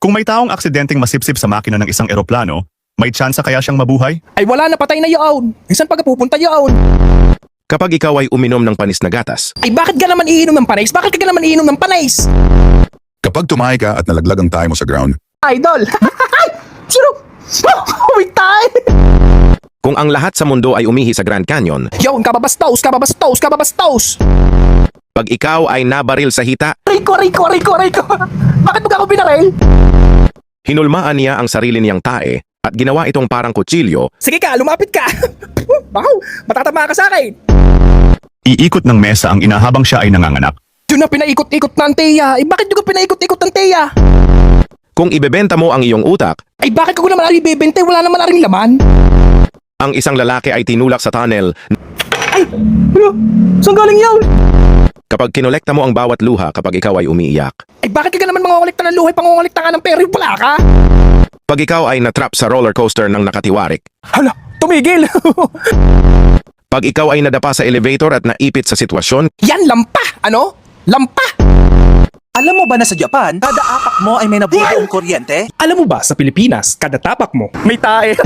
Kung may taong aksidenteng masipsip sa makina ng isang eroplano, may tsansa kaya siyang mabuhay? Ay wala na, patay na yaon. Saan pa ka pupunta yaon? Kapag ikaw ay uminom ng panis na gatas, Ay bakit ka naman iinom ng panais? Bakit ka naman iinom ng panais? Kapag tumahay ka at nalaglag ang tayo mo sa ground, Idol! Ay! Sino? May tayo! kung ang lahat sa mundo ay umihi sa Grand Canyon, Yaon, kababastos, kababastos, kababastos! pag ikaw ay nabaril sa hita, Rico! Bakit mo ka ako binaril? hinulmaan niya ang sarili niyang tae at ginawa itong parang kutsilyo. Sige ka, lumapit ka! Wow! Matatama ka sa akin! Iikot ng mesa ang ina habang siya ay nanganganak. Yun na pinaikot-ikot na ang Teya. Eh bakit yung ka pinaikot-ikot ng Teya? Kung ibebenta mo ang iyong utak, Ay bakit ko naman ari bebente? Wala naman aring laman. ang isang lalaki ay tinulak sa tunnel. Ay! Ano? Saan galing yun? Kapag kinolekta mo ang bawat luha kapag ikaw ay umiiyak, Ay bakit ka naman mangungulikta ng luhay, pangungulikta ka ng pera, wala ka? pag ikaw ay natrap sa roller coaster ng nakatiwarik, Hala, tumigil! pag ikaw ay nadapa sa elevator at naipit sa sitwasyon, Yan, lampa! Ano? Lampa! Alam mo ba na sa Japan, kada apak mo ay may nabubuong kuryente? Alam mo ba, sa Pilipinas, kada tapak mo, may tae.